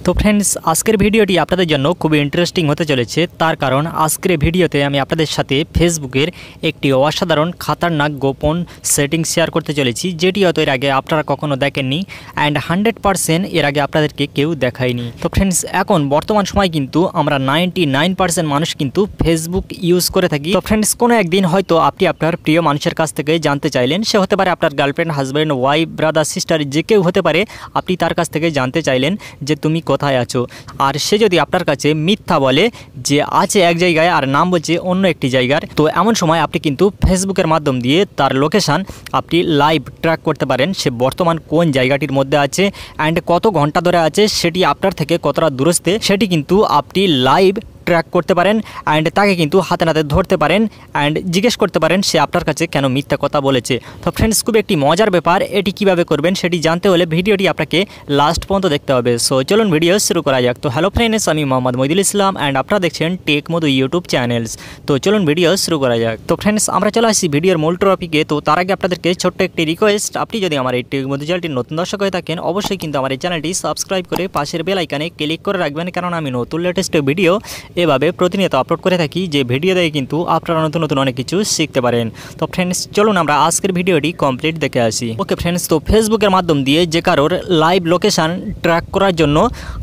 তো ফ্রেন্ডস, আজকের ভিডিওটি আপনাদের জন্য খুবই ইন্টারেস্টিং হতে চলেছে। তার কারণ আজকের ভিডিওতে আমি আপনাদের সাথে ফেসবুকের একটি অসাধারণ খাতারনাক গোপন সেটিং শেয়ার করতে চলেছি, যেটি হয়তো এর আগে আপনারা কখনো দেখেননি অ্যান্ড 100% এর আগে আপনাদেরকে কেউ দেখায়নি। তো ফ্রেন্ডস, এখন বর্তমান সময় কিন্তু আমরা 99% মানুষ কিন্তু ফেসবুক ইউজ করে থাকি। তো ফ্রেন্ডস, কোনো একদিন হয়তো আপনি আপনার প্রিয় মানুষের কাছ থেকে জানতে চাইলেন, সে হতে পারে আপনার girlfriend, husband, wife, brother, sister, যে কেউ হতে পারে। আপনি তার কাছ থেকে জানতে চাইলেন যে তুমি কোথায় আছো, আর সে যদি আপনার কাছে মিথ্যা বলে যে আছে এক জায়গায় আর নাম বলছে অন্য একটি জায়গার, তো এমন সময় আপনি কিন্তু ফেসবুকের মাধ্যম দিয়ে তার লোকেশান আপনি লাইভ ট্র্যাক করতে পারেন। সে বর্তমান কোন জায়গাটির মধ্যে আছে অ্যান্ড কত ঘন্টা ধরে আছে, সেটি আপনার থেকে কতটা দূরত্বে, সেটি কিন্তু আপনি লাইভ ট্র্যাক করতে পারেন অ্যান্ড তাকে কিন্তু হাতে নাতে ধরতে পারেন অ্যান্ড জিজ্ঞেস করতে পারেন সে আপনার কাছে কেন মিথ্যা কথা বলেছে। তো ফ্রেন্ডস, খুব একটি মজার ব্যাপার। এটি কিভাবে করবেন সেটি জানতে হলে ভিডিওটি আপনাকে লাস্ট পর্যন্ত দেখতে হবে। সো চলুন ভিডিও শুরু করা যাক। তো হ্যালো ফ্রেন্ডস, আমি মোহাম্মদ মহিদুল ইসলাম অ্যান্ড আপনারা দেখছেন টেক মধু ইউটিউব চ্যানেলস। তো চলুন ভিডিও শুরু করা যাক। তো ফ্রেন্ডস, আমরা চলে আসছি ভিডিওর মূল টপিকে। তো তার আগে আপনাদেরকে ছোট্ট একটি রিকোয়েস্ট, আপনি যদি আমার এই টেক মধু চ্যানেলটির নতুন দর্শক হয়ে থাকেন, অবশ্যই কিন্তু আমার এই চ্যানেলটি সাবস্ক্রাইব করে পাশের বেল আইকনে ক্লিক করে রাখবেন, কারণ আমি নতুন লেটেস্ট ভিডিও এভাবে প্রতিনিয়ত আপলোড করে থাকি, যে ভিডিও দেখে কিন্তু আপনারা নতুন নতুন অনেক কিছু শিখতে পারেন। তো ফ্রেন্ডস, চলুন আমরা আজকের ভিডিওটি কমপ্লিট দেখে আসি। ওকে ফ্রেন্ডস, তো ফেসবুকের মাধ্যম দিয়ে যে কারোর লাইভ লোকেশান ট্র্যাক করার জন্য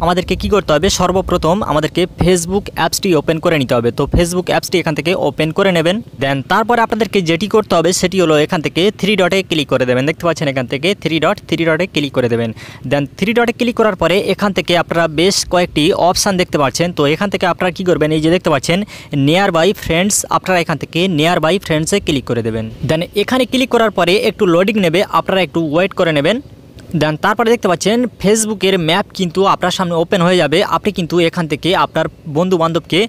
আমাদেরকে কি করতে হবে, সর্বপ্রথম আমাদেরকে ফেসবুক অ্যাপসটি ওপেন করে নিতে হবে। তো ফেসবুক অ্যাপসটি এখান থেকে ওপেন করে নেবেন। দেন তারপরে আপনাদেরকে যেটি করতে হবে সেটি হলো এখান থেকে 3 ডটে ক্লিক করে দেবেন। দেখতে পাচ্ছেন এখান থেকে 3 ডটে ক্লিক করে দেবেন। দেন 3 ডটে ক্লিক করার পরে এখান থেকে আপনারা বেশ কয়েকটি অপশান দেখতে পাচ্ছেন। তো এখান থেকে আপনারা কি করবেন, এই যে দেখতে পাচ্ছেন নিয়ার বাই ফ্রেন্ডস, আপনারা এখান থেকে নিয়ার বাই ফ্রেন্ডসে ক্লিক করে দেবেন। দেন এখানে ক্লিক করার পরে একটু লোডিং নেবে, আপনারা একটু ওয়েট করে নেবেন। দেন তারপরে দেখতে পাচ্ছেন ফেসবুকের ম্যাপ কিন্তু আপনার সামনে ওপেন হয়ে যাবে। আপনি কিন্তু এখান থেকে আপনার বন্ধু বান্ধবকে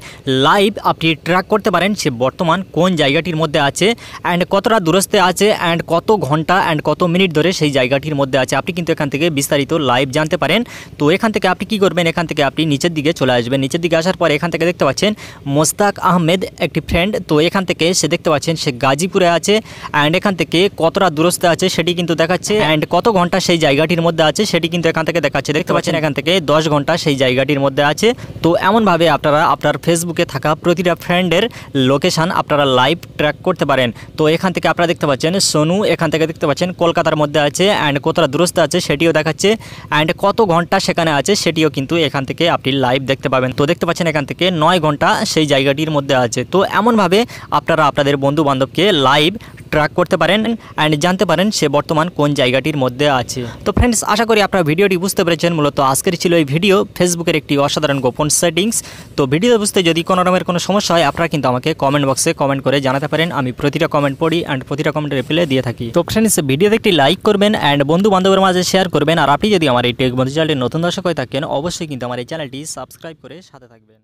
লাইভ আপনি ট্র্যাক করতে পারেন, সে বর্তমান কোন জায়গাটির মধ্যে আছে অ্যান্ড কতটা দূরত্বে আছে অ্যান্ড কত ঘন্টা অ্যান্ড কত মিনিট ধরে সেই জায়গাটির মধ্যে আছে। আপনি কিন্তু এখান থেকে বিস্তারিত লাইভ জানতে পারেন। তো এখান থেকে আপনি কি করবেন, এখান থেকে আপনি নিচের দিকে চলে আসবেন। নিচের দিকে আসার পর এখান থেকে দেখতে পাচ্ছেন মোস্তাক আহমেদ একটি ফ্রেন্ড। তো এখান থেকে সে দেখতে পাচ্ছেন সে গাজীপুরে আছে অ্যান্ড এখান থেকে কতটা দূরত্বে আছে সেটি কিন্তু দেখাচ্ছে অ্যান্ড কত ঘন্টা সেই জায়গাটির মধ্যে আছে সেটি কিন্তু এখান থেকে দেখাচ্ছে। দেখতে পাচ্ছেন এখান থেকে 10 ঘন্টা সেই জায়গাটির মধ্যে আছে। তো এমনভাবে আপনারা আপনার ফেসবুকে থাকা প্রতিটা ফ্রেন্ডের লোকেশান আপনারা লাইভ ট্র্যাক করতে পারেন। তো এখান থেকে আপনারা দেখতে পাচ্ছেন সোনু এখান থেকে দেখতে পাচ্ছেন কলকাতার মধ্যে আছে অ্যান্ড কতটা দূরত্বে আছে সেটিও দেখাচ্ছে অ্যান্ড কত ঘন্টা সেখানে আছে সেটিও কিন্তু এখান থেকে আপনি লাইভ দেখতে পাবেন। তো দেখতে পাচ্ছেন এখান থেকে 9 ঘন্টা সেই জায়গাটির মধ্যে আছে। তো এমনভাবে আপনারা আপনাদের বন্ধু বান্ধবকে লাইভ ট্র্যাক করতে পারেন অ্যান্ড জানতে পারেন সে বর্তমান কোন জায়গাটির মধ্যে আছে। তো ফ্রেন্ডস, আশা করি আপনারা ভিডিওটি বুঝতে পেরেছেন। মূলত আজকের ছিল এই ভিডিও ফেসবুকের একটি অসাধারণ গোপন সেটিংস। তো ভিডিও বুঝতে যদি কোনো রকমের কোনো সমস্যা হয়, আপনারা কিন্তু আমাকে কমেন্ট বক্সে কমেন্ট করে জানাতে পারেন। আমি প্রতিটা কমেন্ট পড়ি অ্যান্ড প্রতিটা কমেন্টের রিপ্লাই দিয়ে থাকি। তো ফ্রেন্ডস, ভিডিওতে একটি লাইক করবেন অ্যান্ড বন্ধু বান্ধবের মাঝে শেয়ার করবেন। আর আপনি যদি আমার এই টেক বন্ধু চ্যানেলটির নতুন দর্শক হয়ে থাকেন, অবশ্যই কিন্তু আমার এই চ্যানেলটি সাবস্ক্রাইব করে সাথে থাকবেন।